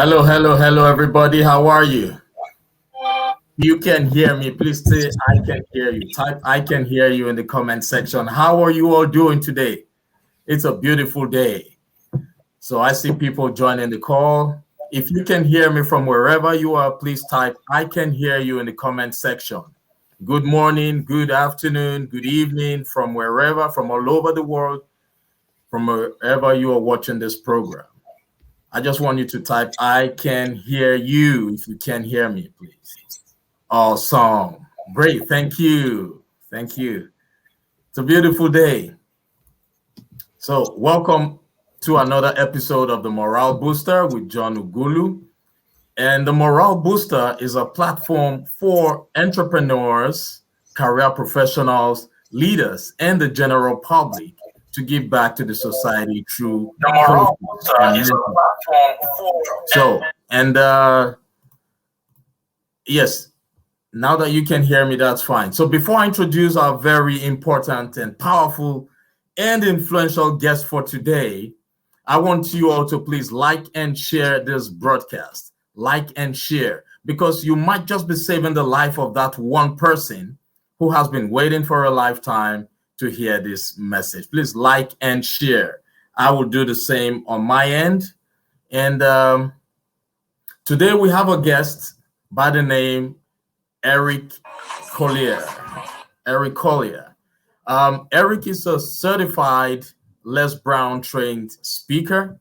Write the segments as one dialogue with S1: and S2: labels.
S1: Hello, hello, hello, everybody. How are you? You can hear me. Please say I can hear you. Type I can hear you in the comment section. How are you all doing today? It's a beautiful day. So I see people joining the call. If you can hear me from wherever you are, please type I can hear you in the comment section. Good morning, good afternoon, good evening from wherever, from all over the world, from wherever you are watching this program. I just want you to type I can hear you if you can hear me, please. Awesome. Great. Thank you. Thank you. It's a beautiful day. So, welcome to another episode of the Morale Booster with John Ughulu. And the Morale Booster is a platform for entrepreneurs, career professionals, leaders, and the general public to give back to the society through
S2: The Morale Booster is a platform for.
S1: So, and yes, now that you can hear me, that's fine. So before I introduce our very important and powerful and influential guest for today, I want you all to please like and share this broadcast. Like and share, because you might just be saving the life of that one person who has been waiting for a lifetime to hear this message. Please like and share. I will do the same on my end. And today we have a guest by the name Eric Collier. Eric Collier. Eric is a certified Les Brown trained speaker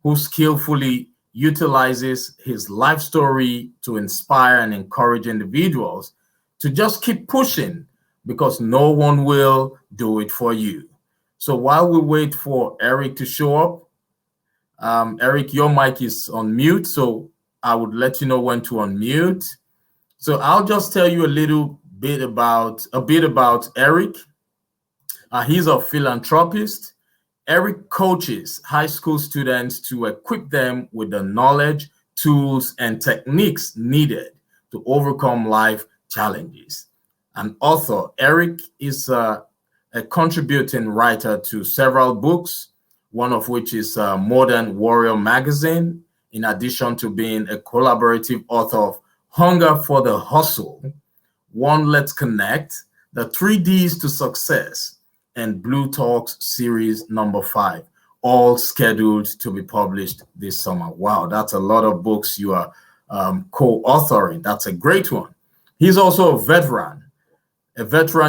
S1: who skillfully utilizes his life story to inspire and encourage individuals to just keep pushing because no one will do it for you. So while we wait for Eric to show up, Eric, your mic is on mute, so I would let you know when to unmute. So I'll just tell you a little bit about Eric. He's a philanthropist. Eric coaches high school students to equip them with the knowledge, tools, and techniques needed to overcome life challenges. An author, Eric is a contributing writer to several books, one of which is Modern Warrior Magazine, in addition to being a collaborative author of Hunger for the Hustle, One Let's Connect, The 3Ds to Success, and Blue Talks series number 5, all scheduled to be published this summer. Wow, that's a lot of books you are co-authoring. That's a great one. He's also a veteran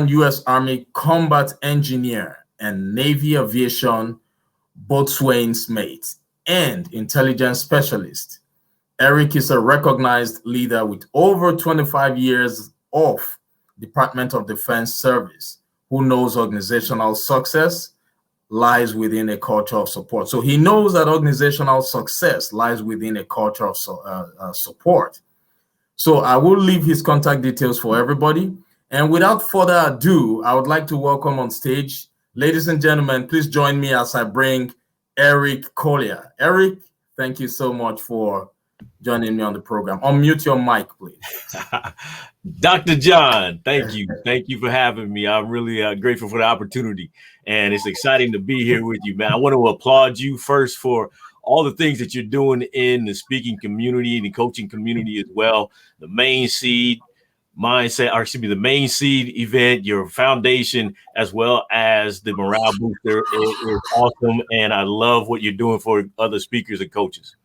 S1: U.S. Army combat engineer and Navy aviation boatswain's mate and intelligence specialist. Eric is a recognized leader with over 25 years of Department of Defense service, who knows organizational success lies within a culture of support. So he knows that organizational success lies within a culture of support. So I will leave his contact details for everybody. And without further ado, I would like to welcome on stage, ladies and gentlemen, please join me as I bring Eric Collier. Eric, thank you so much for joining me on the program. Unmute your mic, please.
S2: Dr. John, thank you. Thank you for having me. I'm really grateful for the opportunity, and it's exciting to be here with you, man. I want to applaud you first for all the things that you're doing in the speaking community and the coaching community as well. The Main Seed mindset, or excuse me, the Main Seed event, your foundation, as well as the Morale Booster is awesome, and I love what you're doing for other speakers and coaches.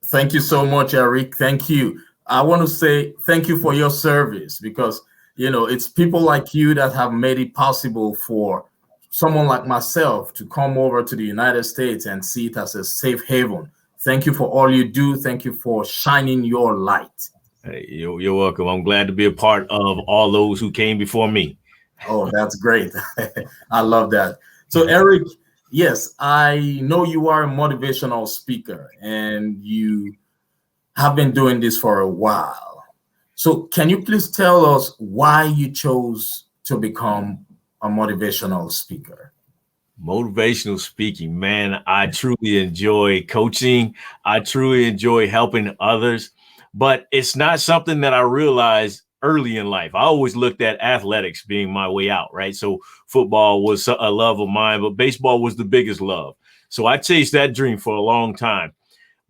S1: Thank you so much, Eric. Thank you. I want to say thank you for your service because, you know, it's people like you that have made it possible for someone like myself to come over to the United States and see it as a safe haven. Thank you for all you do. Thank you for shining your light.
S2: Hey, you're welcome. I'm glad to be a part of all those who came before me.
S1: Oh, that's great. I love that. So, Eric, yes, I know you are a motivational speaker and you have been doing this for a while. So can you please tell us why you chose to become a motivational speaker?
S2: Motivational speaking, man, I truly enjoy coaching. I truly enjoy helping others, but it's not something that I realized early in life. I always looked at athletics being my way out, right? So football was a love of mine, but baseball was the biggest love. So I chased that dream for a long time.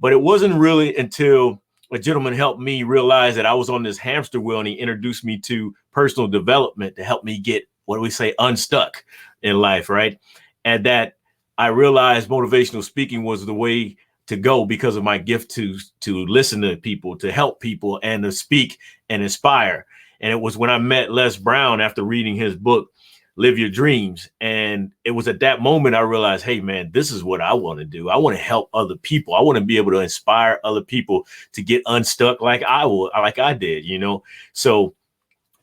S2: But it wasn't really until a gentleman helped me realize that I was on this hamster wheel, and he introduced me to personal development to help me get, what do we say, unstuck in life, right? And that I realized motivational speaking was the way to go because of my gift to listen to people, to help people, and to speak and inspire. And it was when I met Les Brown after reading his book, Live Your Dreams. And it was at that moment I realized, hey, man, this is what I want to do. I want to help other people. I want to be able to inspire other people to get unstuck like I did, you know? So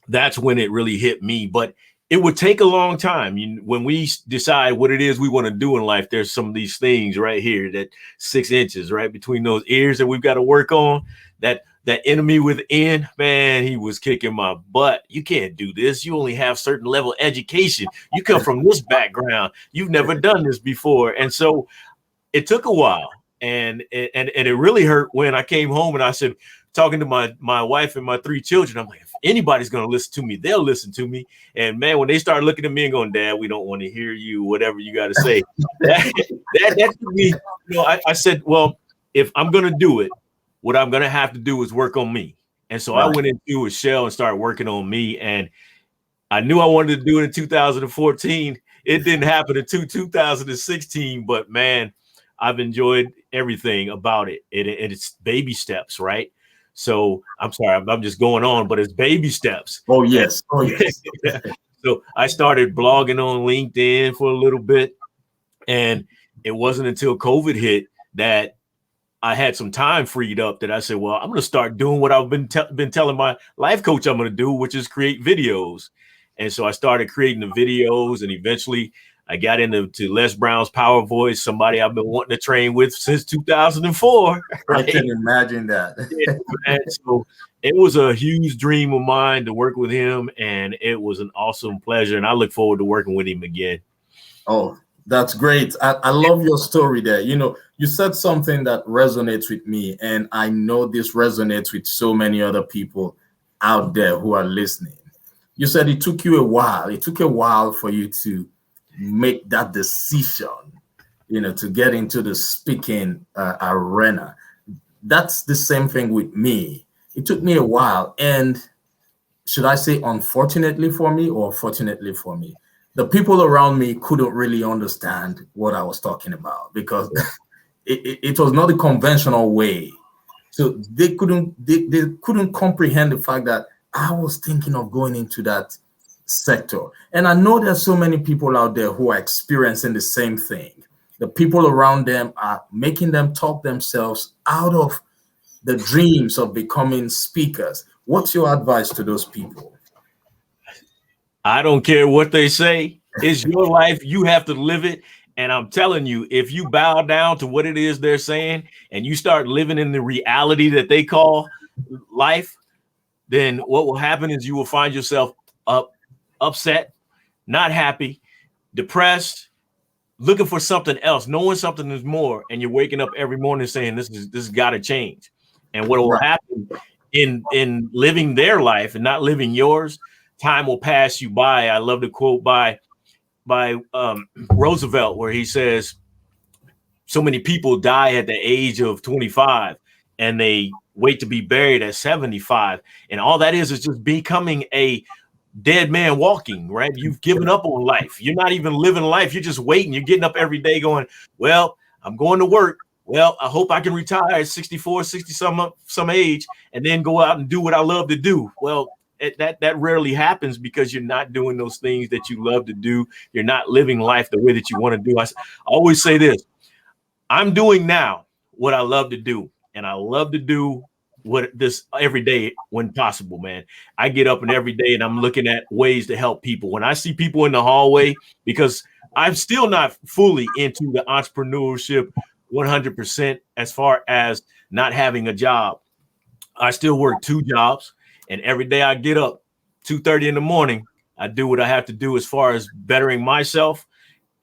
S2: that's when it really hit me. But it would take a long time. When we decide what it is we want to do in life, there's some of these things right here, that 6 inches right between those ears that we've got to work on. That enemy within, man, he was kicking my butt. You can't do this. You only have certain level of education. You come from this background. You've never done this before. And so it took a while. And it really hurt when I came home and I said, talking to my wife and my 3 children, I'm like, if anybody's going to listen to me, they'll listen to me. And man, when they start looking at me and going, Dad, we don't want to hear you, whatever you got to say. that took me, I said, well, if I'm going to do it, what I'm going to have to do is work on me. And so I went into a shell and started working on me. And I knew I wanted to do it in 2014. It didn't happen until 2016, but man, I've enjoyed everything about it. It's baby steps, right? So I'm sorry, I'm just going on, but it's baby steps.
S1: Oh, yes. Oh, yes.
S2: So I started blogging on LinkedIn for a little bit. And it wasn't until COVID hit that I had some time freed up that I said, well, I'm going to start doing what I've been telling my life coach I'm going to do, which is create videos. And so I started creating the videos, and eventually I got into Les Brown's Power Voice, somebody I've been wanting to train with since 2004. Right?
S1: I can imagine that.
S2: Yeah, so it was a huge dream of mine to work with him, and it was an awesome pleasure. And I look forward to working with him again.
S1: Oh, that's great. I love your story there. You said something that resonates with me, and I know this resonates with so many other people out there who are listening. You said it took you a while. It took a while for you to make that decision, to get into the speaking arena. That's the same thing with me. It took me a while. And should I say unfortunately for me or fortunately for me? The people around me couldn't really understand what I was talking about because it was not a conventional way. So they couldn't comprehend the fact that I was thinking of going into that sector. And I know there's so many people out there who are experiencing the same thing. The people around them are making them talk themselves out of the dreams of becoming speakers. What's your advice to those people?
S2: I don't care what they say. It's your life. You have to live it. And I'm telling you, if you bow down to what it is they're saying and you start living in the reality that they call life, then what will happen is you will find yourself upset, not happy, depressed, looking for something else, knowing something is more. And you're waking up every morning saying, this has got to change. And what will happen in living their life and not living yours, time will pass you by. I love the quote by Roosevelt, where he says, so many people die at the age of 25 and they wait to be buried at 75. And all that is just becoming a dead man walking, right? You've given up on life. You're not even living life. You're just waiting. You're getting up every day going, well, I'm going to work. Well, I hope I can retire at 64, 60 some age and then go out and do what I love to do. Well, that rarely happens because you're not doing those things that you love to do. You're not living life the way that you want to do. I always say this, I'm doing now what I love to do. And I love to do what this every day when possible, man. I get up and every day and I'm looking at ways to help people. When I see people in the hallway, because I'm still not fully into the entrepreneurship 100% as far as not having a job. I still work 2 jobs. And every day I get up 2:30 in the morning, I do what I have to do as far as bettering myself,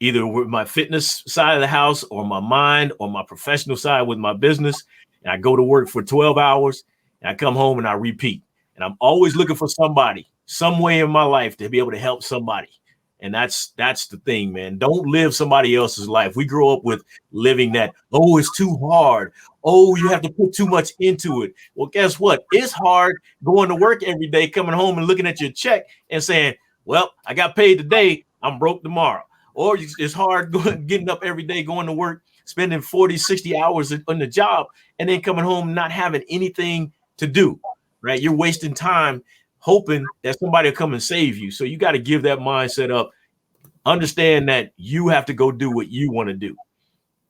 S2: either with my fitness side of the house or my mind or my professional side with my business. And I go to work for 12 hours and I come home and I repeat. And I'm always looking for somebody, some way in my life to be able to help somebody. And that's the thing, man. Don't live somebody else's life. We grow up with living that, oh, it's too hard. Oh, you have to put too much into it. Well, guess what? It's hard going to work every day, coming home and looking at your check and saying, well, I got paid today, I'm broke tomorrow. Or it's hard getting up every day, going to work, spending 40, 60 hours on the job, and then coming home not having anything to do, right? You're wasting time hoping that somebody will come and save you. So you got to give that mindset up. Understand that you have to go do what you want to do.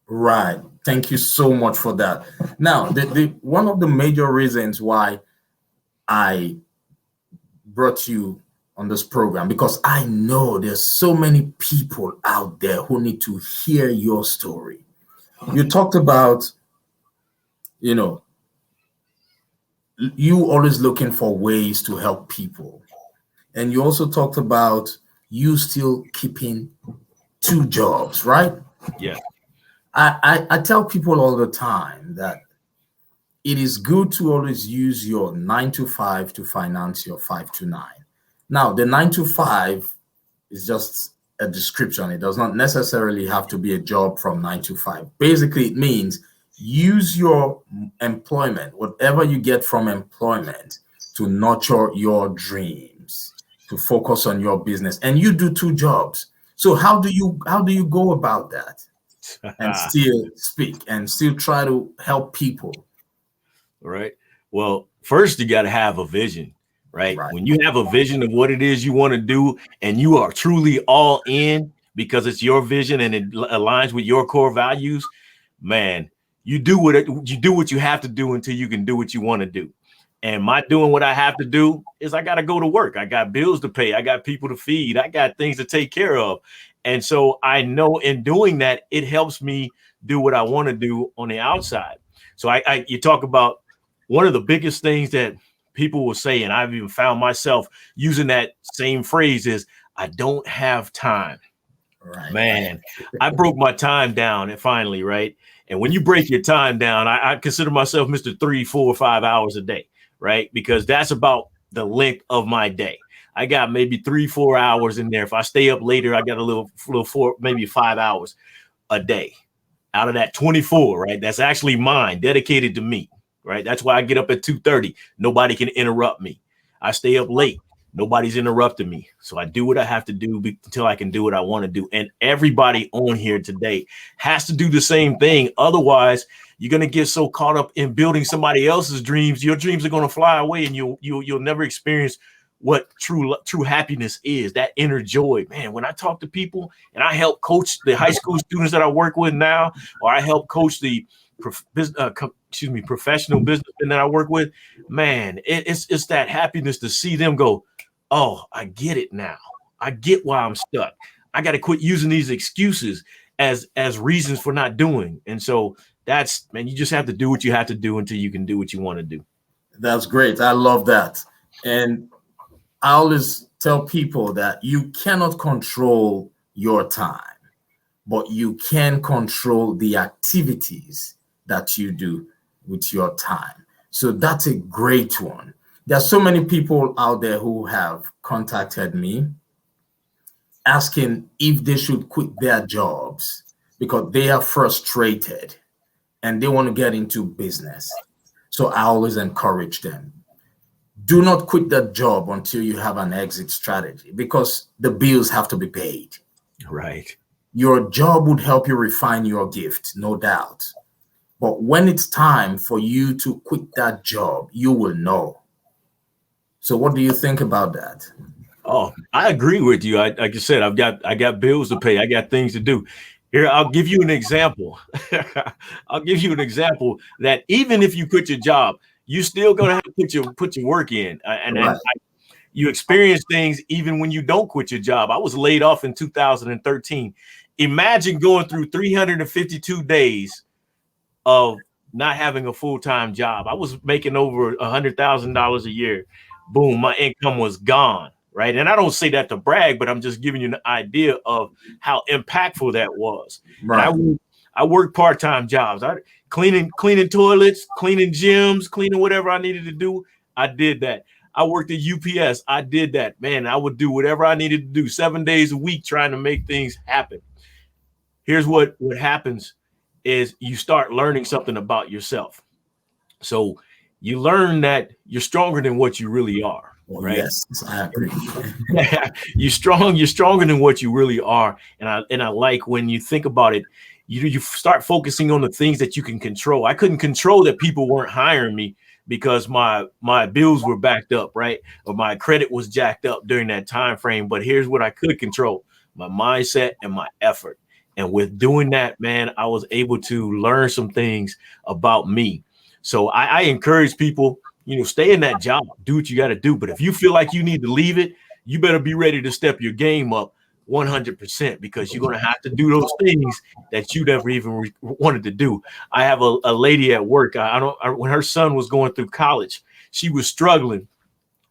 S1: Right. Thank you so much for that. Now, the one of the major reasons why I brought you on this program, because I know there's so many people out there who need to hear your story. You talked about, you always looking for ways to help people. And you also talked about you still keeping 2 jobs, right?
S2: Yeah.
S1: I tell people all the time that it is good to always use your 9 to 5 to finance your 5 to 9. Now, the 9 to 5 is just a description. It does not necessarily have to be a job from 9 to 5. Basically, it means use your employment, whatever you get from employment, to nurture your dreams, to focus on your business. And you do 2 jobs. So how do you go about that and still speak and still try to help people?
S2: Right. Well, first you got to have a vision, right? When you have a vision of what it is you want to do and you are truly all in because it's your vision and it aligns with your core values, man, you do what you have to do until you can do what you want to do. And my doing what I have to do is I got to go to work. I got bills to pay. I got people to feed. I got things to take care of. And so I know in doing that, it helps me do what I want to do on the outside. So you talk about one of the biggest things that people will say, and I've even found myself using that same phrase, is I don't have time. Right. Man, I broke my time down and finally, right? And when you break your time down, I consider myself Mr. 3, 4, 5 hours a day, right? Because that's about the length of my day. I got maybe 3, 4 hours in there. If I stay up later, I got a little 4, maybe 5 hours a day out of that 24, right? That's actually mine, dedicated to me, right? That's why I get up at 2:30. Nobody can interrupt me. I stay up late. Nobody's interrupting me. So I do what I have to do until I can do what I want to do. And everybody on here today has to do the same thing. Otherwise, you're going to get so caught up in building somebody else's dreams. Your dreams are going to fly away and you'll never experience what true happiness is, that inner joy. Man, when I talk to people and I help coach the high school students that I work with now, or I help coach the professional businessmen that I work with, man, it's that happiness to see them go, oh, I get it now. I get why I'm stuck. I got to quit using these excuses as reasons for not doing. And so that's, man, you just have to do what you have to do until you can do what you want to do.
S1: That's great. I love that. And I always tell people that you cannot control your time, but you can control the activities that you do with your time. So that's a great one. There's so many people out there who have contacted me asking if they should quit their jobs because they are frustrated and they want to get into business. So I always encourage them. Do not quit that job until you have an exit strategy because the bills have to be paid.
S2: Right.
S1: Your job would help you refine your gift, no doubt. But when it's time for you to quit that job, you will know. So what do you think about that?
S2: Oh, I agree with you. Like I said, I got bills to pay. I got things to do. Here, I'll give you an example. I'll give you an example that even if you quit your job, you still gonna have to put your work in, and you experience things even when you don't quit your job. I was laid off in 2013. Imagine going through 352 days of not having a full-time job. I was making over $100,000 a year. Boom, my income was gone. Right. And I don't say that to brag, but I'm just giving you an idea of how impactful that was. Right. And I worked part-time jobs. Cleaning toilets, cleaning gyms, cleaning whatever I needed to do. I did that. I worked at UPS. I did that, man. I would do whatever I needed to do 7 days a week trying to make things happen. Here's what happens is you start learning something about yourself. So you learn that you're stronger than what you really are,
S1: Oh,
S2: right?
S1: yes, I agree.
S2: You're stronger than what you really are. And I like when you think about it, you start focusing on the things that you can control. I couldn't control that people weren't hiring me because my bills were backed up, right? Or my credit was jacked up during that time frame. But here's what I could control: my mindset and my effort. And with doing that, man, I was able to learn some things about me. So I encourage people, stay in that job, do what you got to do. But if you feel like you need to leave it, you better be ready to step your game up 100%, because you're going to have to do those things that you never even wanted to do. I have a lady at work. When her son was going through college, she was struggling,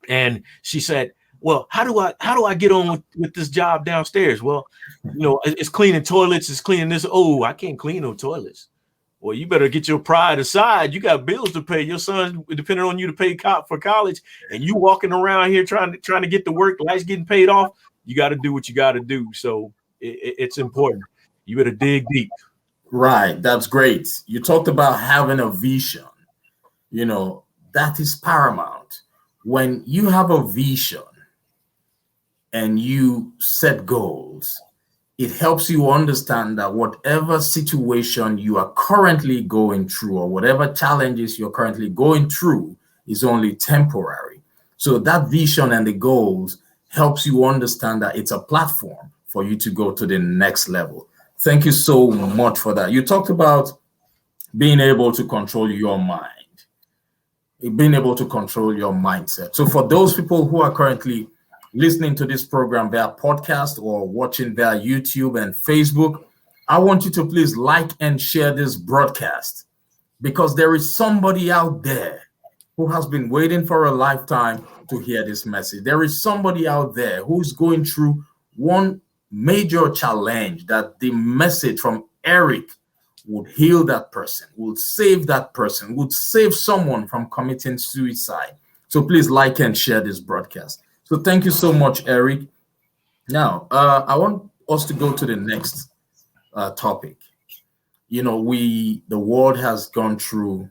S2: and she said, well, how do I get on with this job downstairs? Well, it's cleaning toilets, it's cleaning this. Oh, I can't clean no toilets. Well, you better get your pride aside. You got bills to pay. Your son depending on you to pay for college, and you walking around here trying to get to work. Lights getting paid off. You got to do what you got to do. So it's important. You better dig deep.
S1: Right. That's great. You talked about having a vision. That is paramount. When you have a vision and you set goals, it helps you understand that whatever situation you are currently going through or whatever challenges you're currently going through is only temporary. So that vision and the goals helps you understand that it's a platform for you to go to the next level. Thank you so much for that. You talked about being able to control your mind, being able to control your mindset. So for those people who are currently listening to this program via podcast or watching via YouTube and Facebook, I want you to please like and share this broadcast, because there is somebody out there who has been waiting for a lifetime to hear this message. There is somebody out there who's going through one major challenge that the message from Eric would heal that person, would save that person, would save someone from committing suicide. So please like and share this broadcast. So thank you so much, Eric. Now, I want us to go to the next topic. The world has gone through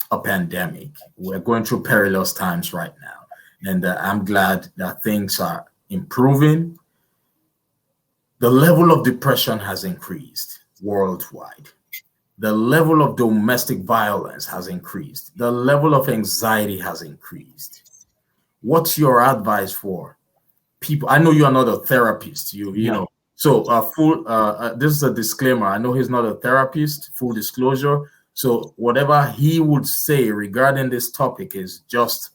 S1: a pandemic. We're going through perilous times right now. And I'm glad that things are improving. The level of depression has increased worldwide. The level of domestic violence has increased. The level of anxiety has increased. What's your advice for people? I know you are not a therapist, you know. So this is a disclaimer. I know he's not a therapist, full disclosure. So whatever he would say regarding this topic is just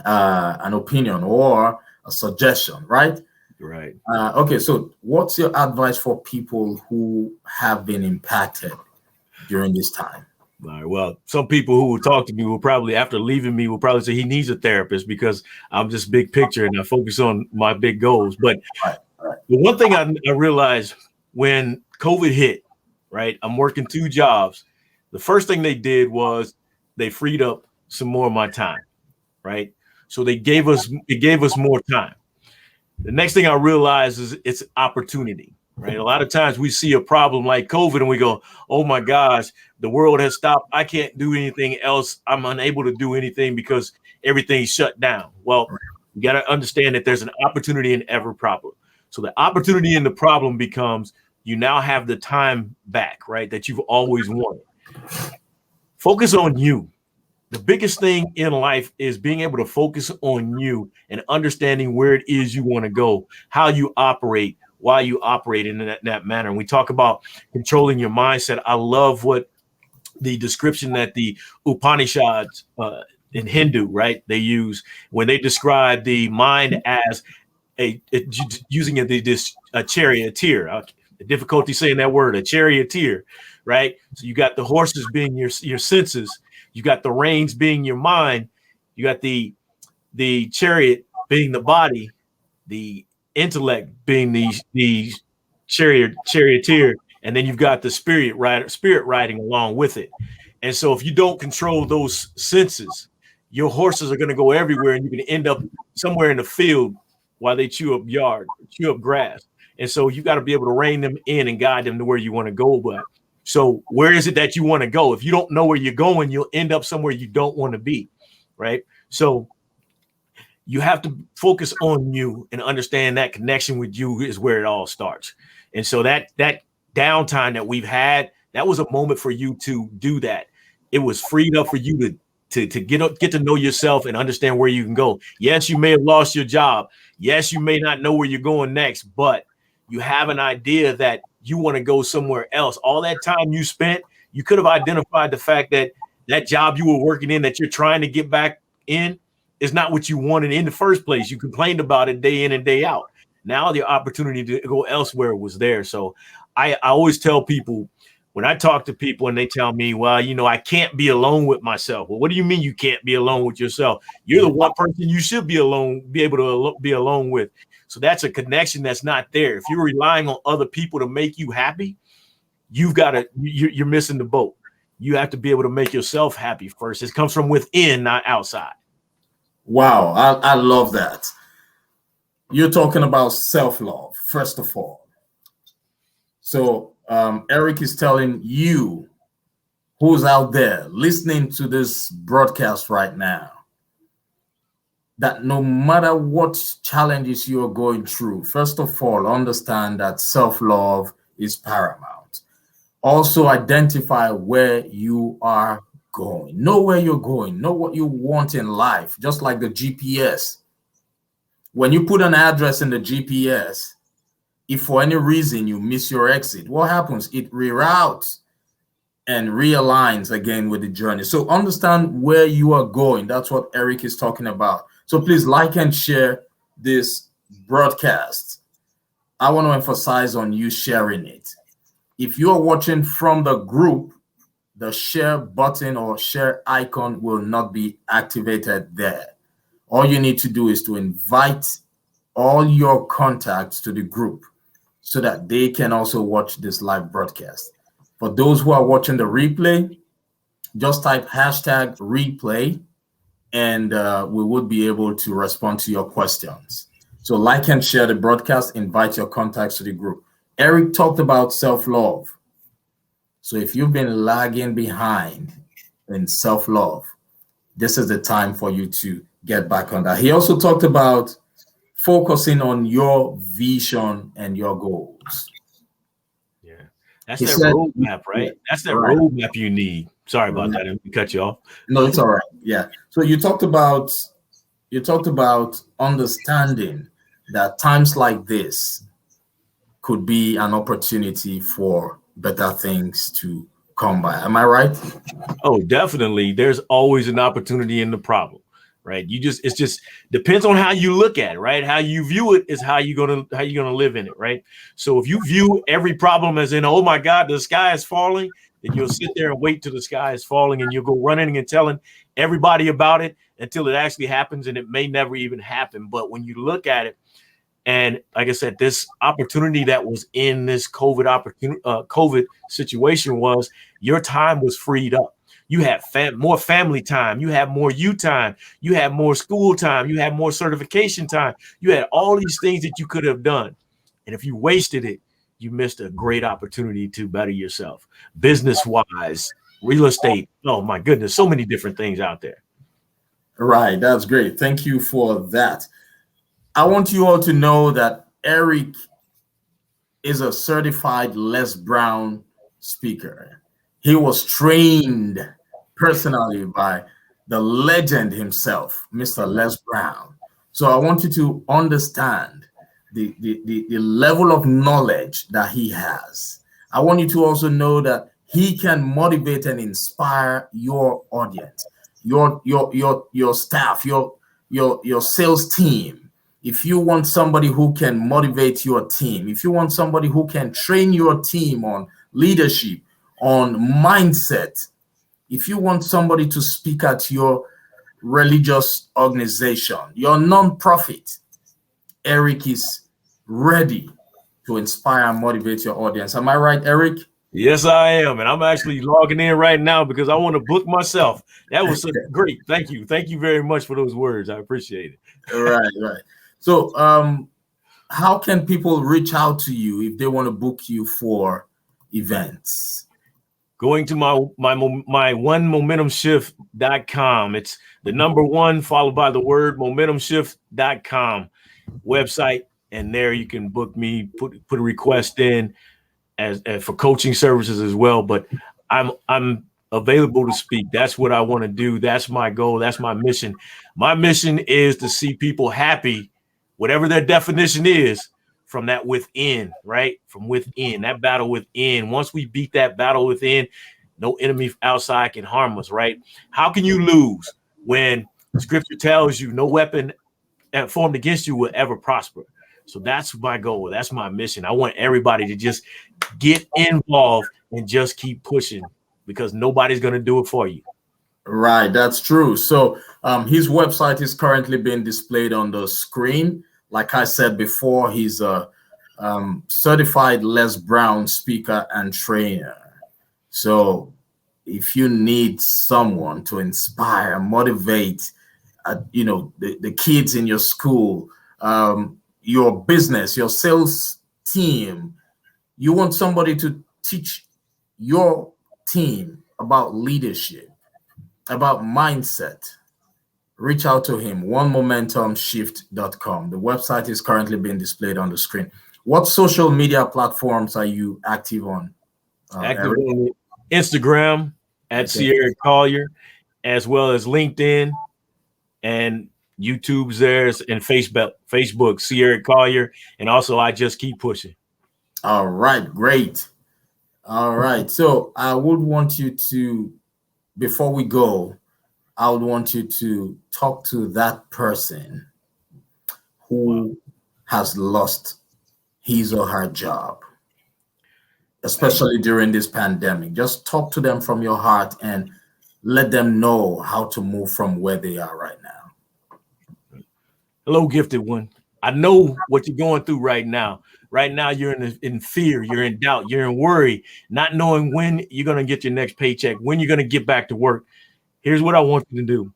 S1: an opinion or a suggestion, right?
S2: Right.
S1: Okay, so what's your advice for people who have been impacted during this time?
S2: All right. Well, some people who will talk to me will probably, after leaving me, will probably say he needs a therapist because I'm just big picture and I focus on my big goals. But
S1: Right.
S2: the one thing I realized when COVID hit, right, I'm working 2 jobs. The first thing they did was they freed up some more of my time, right? So it gave us more time. The next thing I realized is it's opportunity, right? A lot of times we see a problem like COVID and we go, oh my gosh, the world has stopped. I can't do anything else. I'm unable to do anything because everything's shut down. Well, you got to understand that there's an opportunity in every problem. So the opportunity in the problem becomes you now have the time back, right? That you've always wanted. Focus on you. The biggest thing in life is being able to focus on you and understanding where it is you want to go, how you operate, why you operate in that manner. And we talk about controlling your mindset. I love what the description that the Upanishads in Hindu, right, they use when they describe the mind as using a charioteer. Difficulty saying that word, a charioteer, right? So you got the horses being your senses. You got the reins being your mind. You got the chariot being the body, the intellect being the charioteer, and then you've got the spirit riding along with it. And so if you don't control those senses, your horses are going to go everywhere, and you're going to end up somewhere in the field while they chew up grass. And so you got to be able to rein them in and guide them to where you want to go. But so where is it that you want to go? If you don't know where you're going, you'll end up somewhere you don't want to be, right? So you have to focus on you and understand that connection with you is where it all starts. And so that downtime that we've had, that was a moment for you to do that. It was freed up for you to get to know yourself and understand where you can go. Yes, you may have lost your job. Yes, you may not know where you're going next, but you have an idea that you want to go somewhere else. All that time you spent, you could have identified the fact that that job you were working in that you're trying to get back in is not what you wanted in the first place. You complained about it day in and day out. Now the opportunity to go elsewhere was there. So I always tell people, when I talk to people and they tell me, well, I can't be alone with myself. Well, what do you mean you can't be alone with yourself? You're the one person you should be able to be alone with. So that's a connection that's not there. If you're relying on other people to make you happy, you're missing the boat. You have to be able to make yourself happy first. It comes from within, not outside.
S1: Wow, I love that. You're talking about self-love, first of all. So Eric is telling you who's out there listening to this broadcast right now that no matter what challenges you're going through, first of all, understand that self-love is paramount. Also identify where you are going. Know where you're going. Know what you want in life, just like the GPS. When you put an address in the GPS, if for any reason you miss your exit, what happens? It reroutes and realigns again with the journey. So understand where you are going. That's what Eric is talking about. So please like and share this broadcast. I want to emphasize on you sharing it. If you are watching from the group, the share button or share icon will not be activated there. All you need to do is to invite all your contacts to the group so that they can also watch this live broadcast. For those who are watching the replay, just type hashtag replay and we would be able to respond to your questions. So like and share the broadcast, invite your contacts to the group. Eric talked about self-love. So if you've been lagging behind in self-love, this is the time for you to get back on that. He also talked about focusing on your vision and your goals.
S2: Yeah, that's that roadmap, right? That's that roadmap you need. Sorry about that. I didn't cut you off.
S1: No, it's all right. Yeah. So you talked about understanding that times like this could be an opportunity for better things to come by. Am I right?
S2: Oh, definitely. There's always an opportunity in the problem, right? It's just depends on how you look at it, right? How you view it is how you're gonna live in it, right? So if you view every problem as in, oh my God, the sky is falling, then you'll sit there and wait till the sky is falling, and you'll go running and telling everybody about it until it actually happens, and it may never even happen. But when you look at it, and like I said, this opportunity that was in this COVID situation was your time was freed up. You had more family time. You had more you time. You had more school time. You had more certification time. You had all these things that you could have done. And if you wasted it, you missed a great opportunity to better yourself. Business-wise, real estate. Oh, my goodness. So many different things out there.
S1: Right. That's great. Thank you for that. I want you all to know that Eric is a certified Les Brown speaker. He was trained personally by the legend himself, Mr. Les Brown. So I want you to understand the level of knowledge that he has. I want you to also know that he can motivate and inspire your audience, your staff, your sales team. If you want somebody who can motivate your team, if you want somebody who can train your team on leadership, on mindset, if you want somebody to speak at your religious organization, your nonprofit, Eric is ready to inspire and motivate your audience. Am I right, Eric?
S2: Yes, I am. And I'm actually logging in right now because I want to book myself. That was so great. Thank you. Thank you very much for those words. I appreciate it.
S1: Right, right. So, how can people reach out to you if they want to book you for events?
S2: Going to my one momentumshift.com. It's the number one followed by the word momentumshift.com website. And there you can book me, put a request in as for coaching services as well. But I'm available to speak. That's what I want to do. That's my goal. That's my mission. My mission is to see people happy, whatever their definition is, from that within, right? From within, that battle within. Once we beat that battle within, no enemy outside can harm us, right? How can you lose when scripture tells you no weapon formed against you will ever prosper? So that's my goal. That's my mission. I want everybody to just get involved and just keep pushing because nobody's going to do it for you.
S1: Right, that's true. So his website is currently being displayed on the screen. Like I said before, he's a certified Les Brown speaker and trainer. So if you need someone to inspire, motivate, the kids in your school, your business, your sales team, you want somebody to teach your team about leadership, about mindset, reach out to him, onemomentumshift.com. The website is currently being displayed on the screen. What social media platforms are you active on?
S2: Active on Instagram at Sierra Collier, as well as LinkedIn and YouTube's there, and Facebook, Sierra Collier, and also I Just Keep Pushing.
S1: All right, great. All right, so I would want you to, before we go, I would want you to talk to that person who has lost his or her job, especially during this pandemic. Just talk to them from your heart and let them know how to move from where they are right now.
S2: Hello, gifted one. I know what you're going through right now. Right now, you're in fear, you're in doubt, you're in worry, not knowing when you're going to get your next paycheck, when you're going to get back to work. Here's what I want you to do.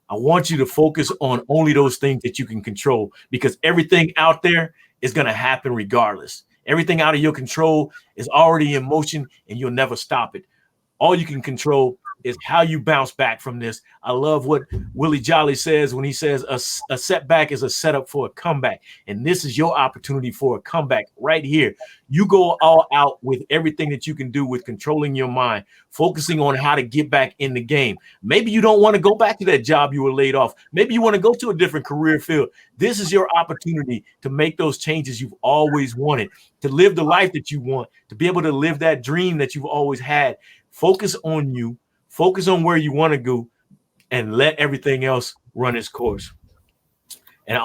S2: I want you to focus on only those things that you can control, because everything out there is going to happen regardless. Everything out of your control is already in motion and you'll never stop it. All you can control is how you bounce back from this. I love what Willie Jolly says when he says a setback is a setup for a comeback. And this is your opportunity for a comeback right here. You go all out with everything that you can do with controlling your mind, focusing on how to get back in the game. Maybe you don't want to go back to that job you were laid off. Maybe you want to go to a different career field. This is your opportunity to make those changes you've always wanted, to live the life that you want, to be able to live that dream that you've always had. Focus on you. Focus on where you want to go and let everything else run its course. And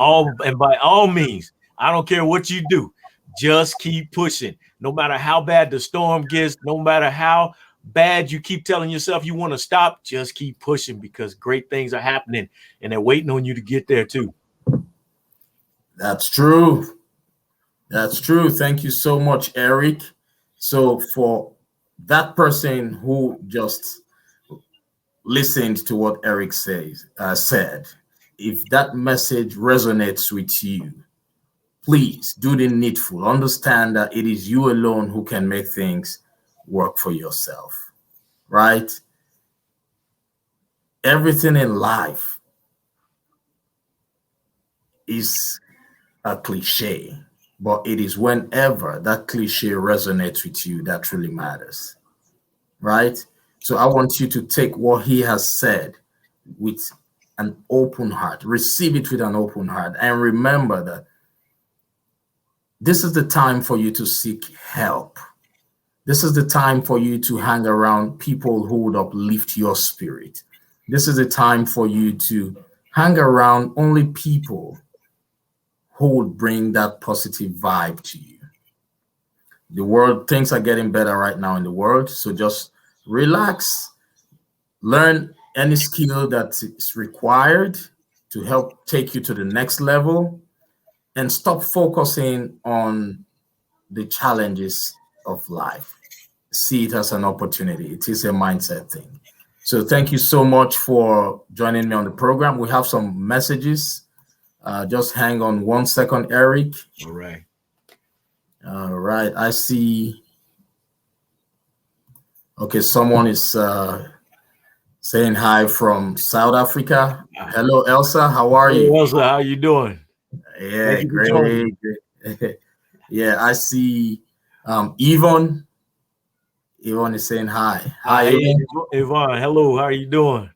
S2: by all means, I don't care what you do, just keep pushing. No matter how bad the storm gets, no matter how bad you keep telling yourself you want to stop, just keep pushing, because great things are happening and they're waiting on you to get there too.
S1: That's true. That's true. Thank you so much, Eric. So for that person who just listened to what Eric said, if that message resonates with you, please do the needful. Understand that it is you alone who can make things work for yourself, right? Everything in life is a cliche, but it is whenever that cliche resonates with you that really matters, right? So I want you to take what he has said with an open heart, receive it with an open heart, and remember that this is the time for you to seek help. This is the time for you to hang around people who would uplift your spirit. This is the time for you to hang around only people who would bring that positive vibe to you. The world, things are getting better right now in the world, so just relax, learn any skill that is required to help take you to the next level, and stop focusing on the challenges of life. see it as an opportunity. It is a mindset thing. So thank you so much for joining me on the program. We have some messages. Just hang on 1 second, Eric.
S2: All right.
S1: All right. I see. Okay, someone is saying hi from South Africa. Hello, Elsa. How are you?
S2: Hey, Elsa, how you doing?
S1: Yeah,
S2: Thank you for joining.
S1: great. Yeah, I see Yvonne. Yvonne is saying hi. Hi,
S2: Hey,
S1: Yvonne.
S2: Yvonne. Hello, how are you doing?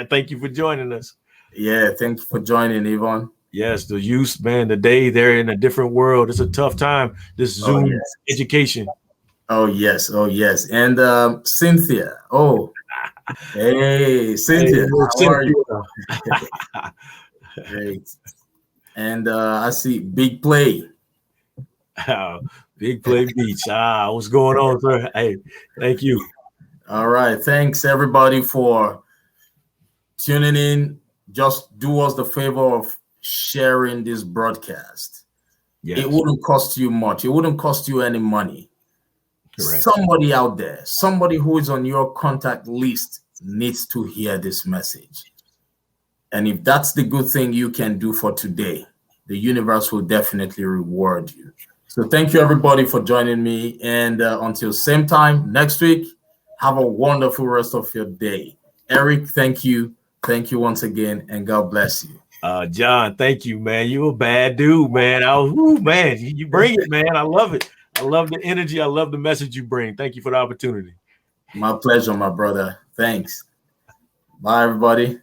S2: Thank you for joining us.
S1: Yeah, thank you for joining, Yvonne.
S2: Yes, the youth, man, today they're in a different world. It's a tough time. This
S1: Oh,
S2: Zoom
S1: yes.
S2: education.
S1: Oh, yes. Oh, yes. And Cynthia. Oh, hey,
S2: Hey,
S1: Cynthia. How are you?
S2: Cynthia.
S1: Great. And I see Big Play.
S2: Big Play Beach. What's going on, sir? Hey, thank you.
S1: All right. Thanks, everybody, for tuning in. Just do us the favor of sharing this broadcast.
S2: Yes.
S1: It wouldn't cost you much. It wouldn't cost you any money.
S2: Correct.
S1: Somebody out there, somebody who is on your contact list needs to hear this message. And if that's the good thing you can do for today, the universe will definitely reward you. So thank you, everybody, for joining me. And until same time next week, have a wonderful rest of your day. Eric, thank you. Thank you once again, and God bless you.
S2: John, thank you, man. You a bad dude, man. Man, you bring it, man. I love it. I love the energy. I love the message you bring. Thank you for the opportunity.
S1: My pleasure, my brother. Thanks. Bye, everybody.